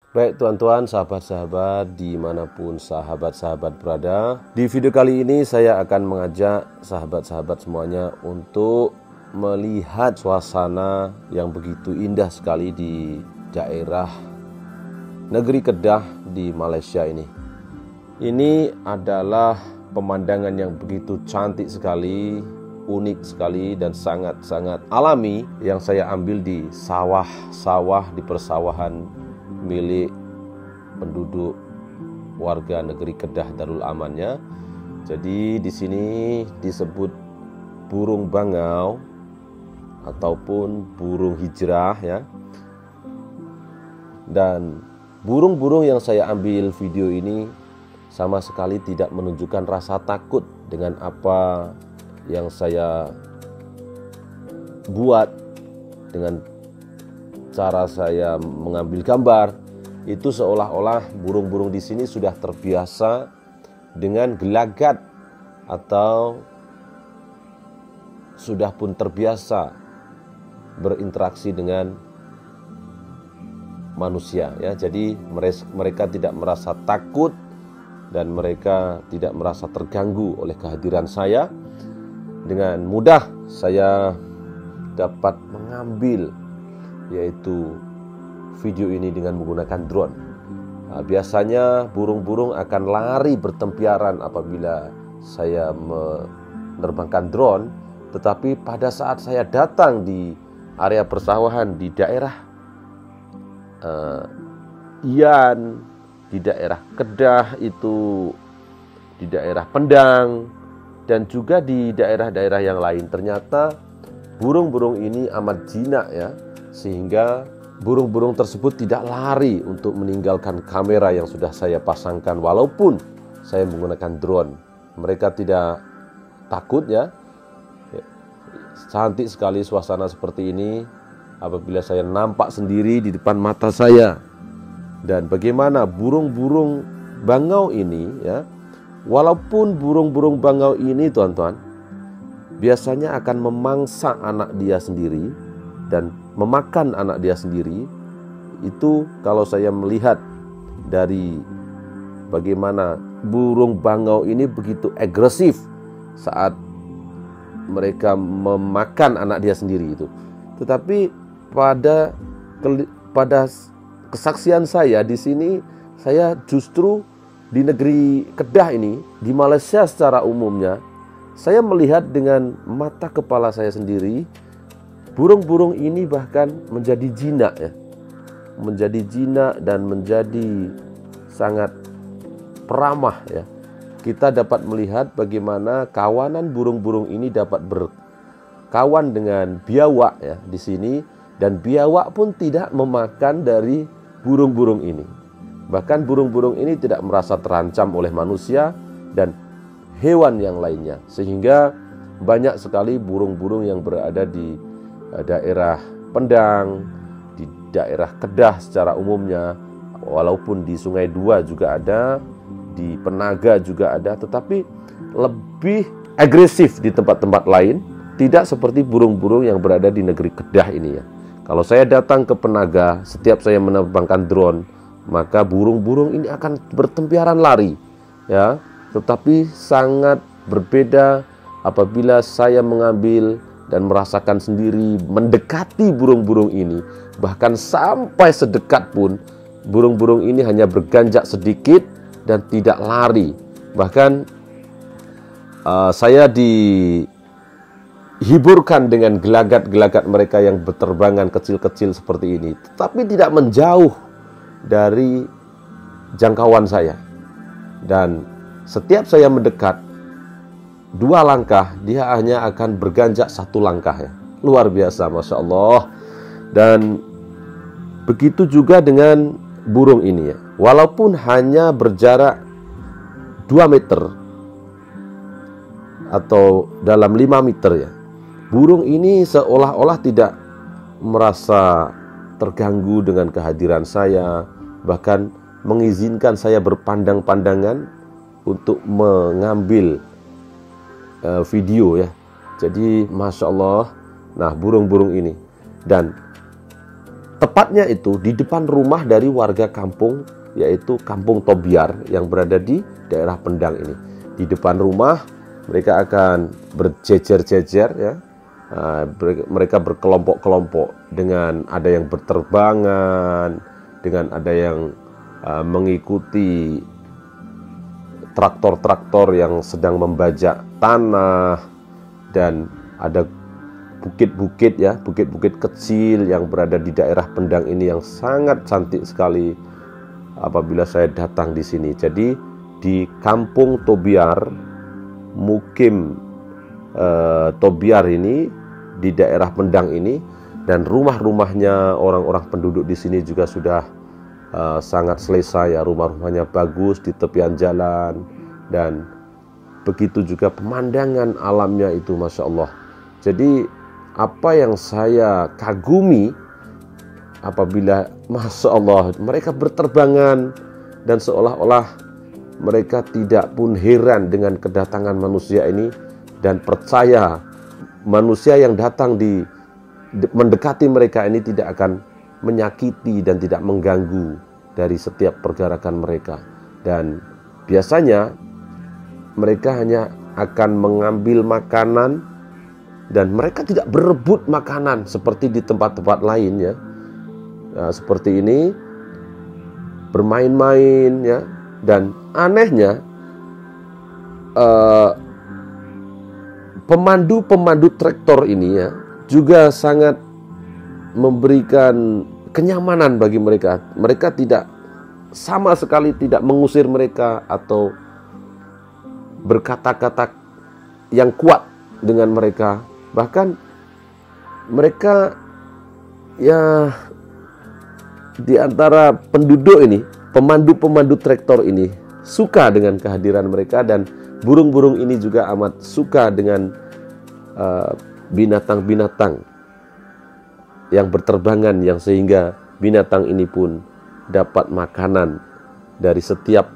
Baik tuan-tuan, sahabat-sahabat dimanapun sahabat-sahabat berada. Di video kali ini saya akan mengajak sahabat-sahabat semuanya untuk melihat suasana yang begitu indah sekali di daerah negeri Kedah di Malaysia ini. Ini adalah pemandangan yang begitu cantik sekali, unik sekali dan sangat-sangat alami yang saya ambil di sawah-sawah di persawahan milik penduduk warga negeri Kedah Darul Amannya. Jadi di sini disebut burung bangau ataupun burung hijrah ya. Dan burung-burung yang saya ambil video ini sama sekali tidak menunjukkan rasa takut dengan apa yang saya buat dengan cara saya mengambil gambar. Itu seolah-olah burung-burung di sini sudah terbiasa dengan gelagat atau sudah pun terbiasa berinteraksi dengan manusia ya. Jadi mereka tidak merasa takut dan mereka tidak merasa terganggu oleh kehadiran saya. Dengan mudah saya dapat mengambil yaitu video ini dengan menggunakan drone. Biasanya burung-burung akan lari bertempiaran apabila saya menerbangkan drone, tetapi pada saat saya datang di area persawahan di daerah Ian, di daerah Kedah itu, di daerah Pendang dan juga di daerah-daerah yang lain, ternyata burung-burung ini amat jinak ya. Sehingga burung-burung tersebut tidak lari untuk meninggalkan kamera yang sudah saya pasangkan walaupun saya menggunakan drone. Mereka tidak takut ya. Cantik sekali suasana seperti ini apabila saya nampak sendiri di depan mata saya. Dan bagaimana burung-burung bangau ini ya. Walaupun burung-burung bangau ini tuan-tuan biasanya akan memangsa anak dia sendiri dan memakan anak dia sendiri. Itu kalau saya melihat dari bagaimana burung bangau ini begitu agresif saat mereka memakan anak dia sendiri itu. Tetapi pada kesaksian saya di sini, saya justru di negeri Kedah ini, di Malaysia secara umumnya, saya melihat dengan mata kepala saya sendiri. Burung-burung ini bahkan menjadi jinak ya. Menjadi jinak dan menjadi sangat peramah ya. Kita dapat melihat bagaimana kawanan burung-burung ini dapat berkawan dengan biawak ya di sini, dan biawak pun tidak memakan dari burung-burung ini. Bahkan burung-burung ini tidak merasa terancam oleh manusia dan hewan yang lainnya. Sehingga banyak sekali burung-burung yang berada di daerah Pendang, di daerah Kedah secara umumnya, walaupun di Sungai Dua juga ada, di Penaga juga ada, tetapi lebih agresif di tempat-tempat lain, tidak seperti burung-burung yang berada di negeri Kedah ini ya. Kalau saya datang ke Penaga, setiap saya menerbangkan drone, maka burung-burung ini akan bertempiaran lari ya. Tetapi sangat berbeda apabila saya mengambil dan merasakan sendiri mendekati burung-burung ini. Bahkan sampai sedekat pun burung-burung ini hanya berganjak sedikit dan tidak lari. Bahkan saya dihiburkan dengan gelagat-gelagat mereka yang berterbangan kecil-kecil seperti ini, tetapi tidak menjauh dari jangkauan saya. Dan setiap saya mendekat 2 langkah, dia hanya akan berganjak 1 langkah ya. Luar biasa, Masya Allah. Dan begitu juga dengan burung ini ya. Walaupun hanya berjarak 2 meter atau dalam 5 meter ya, burung ini seolah-olah tidak merasa terganggu dengan kehadiran saya. Bahkan mengizinkan saya berpandang-pandangan untuk mengambil video ya. Jadi Masya Allah. Nah burung-burung ini, dan Tepatnya itu di depan rumah dari warga kampung, yaitu Kampung Tobiar yang berada di daerah Pendang ini. Di depan rumah mereka akan berjejer-jejer ya. Mereka berkelompok-kelompok dengan ada yang berterbangan, dengan ada yang mengikuti traktor-traktor yang sedang membajak tanah, dan ada bukit-bukit ya, bukit-bukit kecil yang berada di daerah Pendang ini yang sangat cantik sekali apabila saya datang di sini. Jadi di Kampung Tobiar, Mukim Tobiar ini di daerah Pendang ini, dan rumah-rumahnya orang-orang penduduk di sini juga sudah sangat selesai ya, rumah-rumahnya bagus di tepian jalan, dan begitu juga pemandangan alamnya itu Masya Allah. Jadi apa yang saya kagumi apabila Masya Allah mereka berterbangan dan seolah-olah mereka tidak pun heran dengan kedatangan manusia ini, dan percaya manusia yang datang mendekati mereka ini tidak akan menyakiti dan tidak mengganggu dari setiap pergerakan mereka. Dan biasanya mereka hanya akan mengambil makanan, dan mereka tidak berebut makanan seperti di tempat-tempat lain ya. Nah, seperti ini bermain-main ya. Dan anehnya pemandu traktor ini ya juga sangat memberikan kenyamanan bagi mereka. Mereka tidak sama sekali tidak mengusir mereka atau berkata-kata yang kuat dengan mereka. Bahkan mereka ya di antara penduduk ini, pemandu traktor ini suka dengan kehadiran mereka, dan burung-burung ini juga amat suka dengan binatang-binatang yang berterbangan, yang sehingga binatang ini pun dapat makanan dari setiap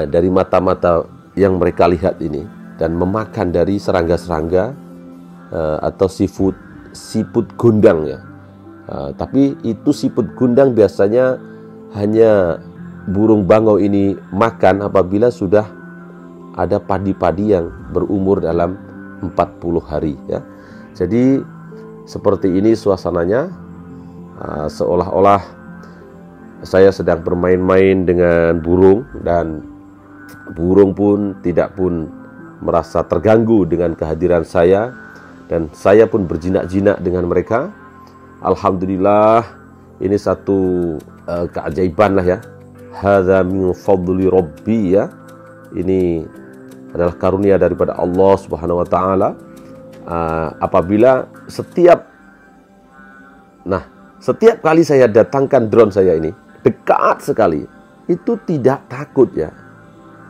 dari mata-mata yang mereka lihat ini, dan memakan dari serangga-serangga atau siput gundang ya. Tapi itu siput gundang biasanya hanya burung bangau ini makan apabila sudah ada padi-padi yang berumur dalam 40 hari ya. Jadi seperti ini suasananya, seolah-olah saya sedang bermain-main dengan burung, dan burung pun tidak pun merasa terganggu dengan kehadiran saya, dan saya pun berjinak-jinak dengan mereka. Alhamdulillah, ini satu keajaiban lah ya. Hadza min fadli rabbi ya. Ini adalah karunia daripada Allah Subhanahu wa taala. Apabila setiap kali saya datangkan drone saya ini dekat sekali, itu tidak takut ya.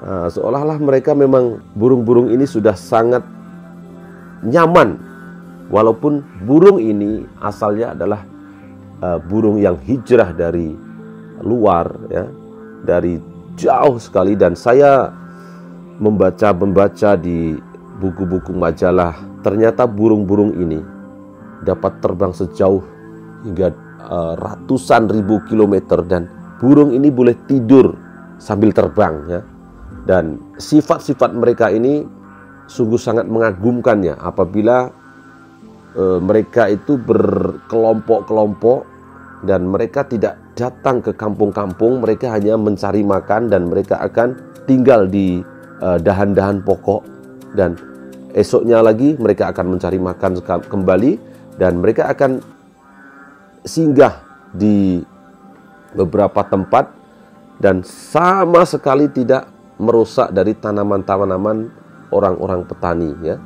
Seolah-olah mereka memang burung-burung ini sudah sangat nyaman. Walaupun burung ini asalnya adalah burung yang hijrah dari luar ya, dari jauh sekali, dan saya membaca di buku-buku majalah, ternyata burung-burung ini dapat terbang sejauh hingga ratusan ribu kilometer, dan burung ini boleh tidur sambil terbang ya. Dan sifat-sifat mereka ini sungguh sangat mengagumkan ya, apabila mereka itu berkelompok-kelompok, dan mereka tidak datang ke kampung-kampung, mereka hanya mencari makan, dan mereka akan tinggal di dahan-dahan pokok, dan esoknya lagi mereka akan mencari makan kembali, dan mereka akan singgah di beberapa tempat dan sama sekali tidak merusak dari tanaman-tanaman orang-orang petani ya.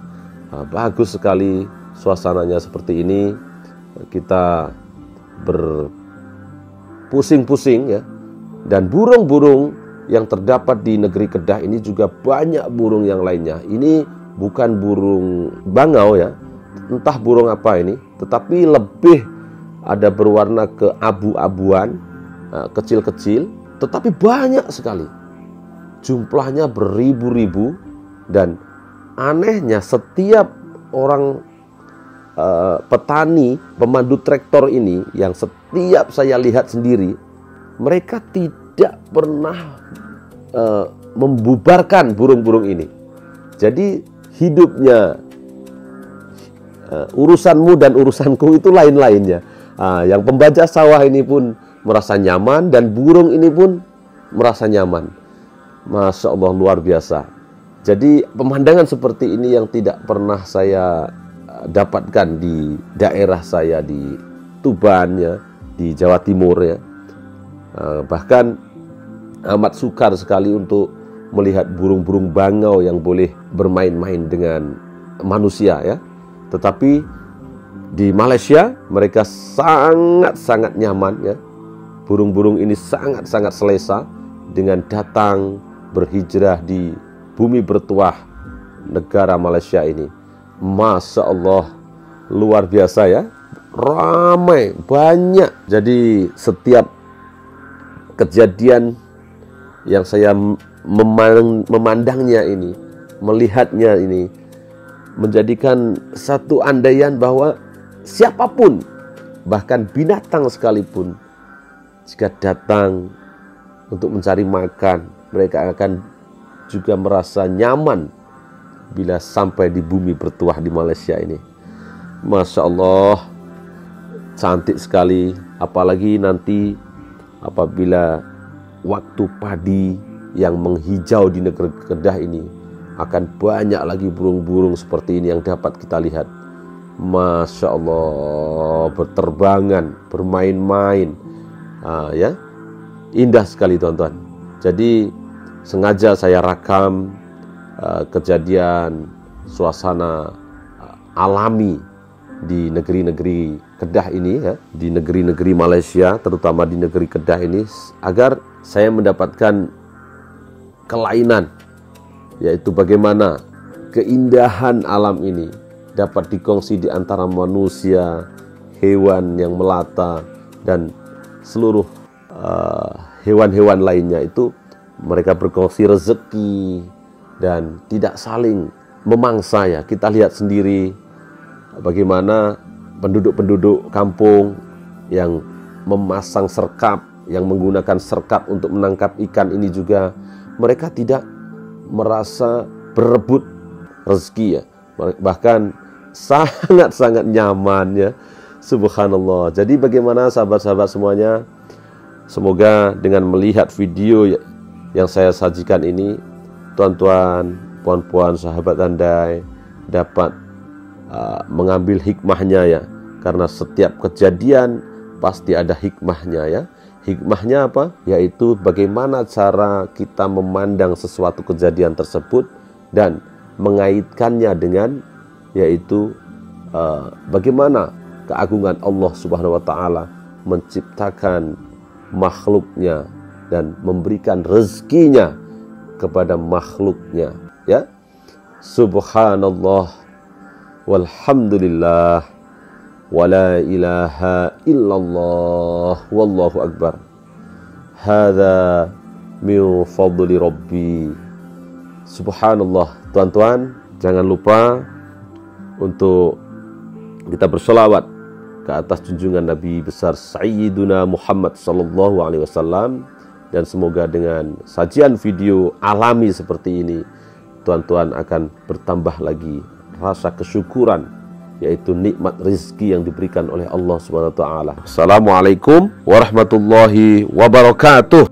Bagus sekali suasananya seperti ini. Kita berpusing-pusing ya. Dan burung-burung yang terdapat di negeri Kedah ini juga banyak burung yang lainnya. Ini bukan burung bangau ya, entah burung apa ini, tetapi lebih ada berwarna keabu-abuan, kecil-kecil, tetapi banyak sekali. Jumlahnya beribu-ribu, dan anehnya setiap orang petani pemandu traktor ini yang setiap saya lihat sendiri, mereka tidak pernah membubarkan burung-burung ini. Jadi hidupnya, urusanmu dan urusanku itu lain-lainnya. Yang pembajak sawah ini pun merasa nyaman, dan burung ini pun merasa nyaman. Masya Allah, luar biasa. Jadi pemandangan seperti ini yang tidak pernah saya dapatkan di daerah saya di Tuban ya, di Jawa Timur ya. Bahkan amat sukar sekali untuk melihat burung-burung bangau yang boleh bermain-main dengan manusia ya. Tetapi di Malaysia mereka sangat-sangat nyaman ya. Burung-burung ini sangat-sangat selesa dengan datang berhijrah di bumi bertuah negara Malaysia ini. Masya Allah, luar biasa ya. Ramai, banyak. Jadi setiap kejadian yang saya memandangnya ini, melihatnya ini, menjadikan satu andaian bahwa siapapun, bahkan binatang sekalipun, jika datang untuk mencari makan, mereka akan juga merasa nyaman bila sampai di bumi bertuah di Malaysia ini. Masya Allah, cantik sekali. Apalagi nanti apabila waktu padi yang menghijau di negeri Kedah ini, akan banyak lagi burung-burung seperti ini yang dapat kita lihat. Masya Allah, berterbangan, bermain-main, ya, indah sekali teman-teman. Jadi sengaja saya rakam kejadian suasana alami di negeri-negeri Kedah ini ya, di negeri-negeri Malaysia, terutama di negeri Kedah ini, agar saya mendapatkan kelainan, yaitu bagaimana keindahan alam ini dapat dikongsi di antara manusia, hewan yang melata, dan seluruh hewan-hewan lainnya. Itu mereka berkongsi rezeki dan tidak saling memangsa ya. Kita lihat sendiri bagaimana penduduk-penduduk kampung yang memasang serkap, yang menggunakan serkap untuk menangkap ikan ini juga, mereka tidak merasa berebut rezeki ya, bahkan sangat-sangat nyaman ya. Subhanallah. Jadi bagaimana sahabat-sahabat semuanya, semoga dengan melihat video yang saya sajikan ini, tuan-tuan, puan-puan, sahabat andai dapat mengambil hikmahnya ya. Karena setiap kejadian pasti ada hikmahnya ya. Hikmahnya apa? Yaitu bagaimana cara kita memandang sesuatu kejadian tersebut dan mengaitkannya dengan, yaitu bagaimana keagungan Allah Subhanahu wa taala menciptakan makhluknya dan memberikan rezekinya kepada makhluknya ya. Subhanallah walhamdulillah wala ilaha illallah wallahu akbar. Hadza min fadli rabbi. Subhanallah. Tuan-tuan, jangan lupa untuk kita bersolawat ke atas junjungan Nabi besar Sayyiduna Muhammad sallallahu alaihi wasallam. Dan semoga dengan sajian video alami seperti ini, tuan-tuan akan bertambah lagi rasa kesyukuran, yaitu nikmat rezeki yang diberikan oleh Allah Subhanahu wa taala. Assalamualaikum warahmatullahi wabarakatuh.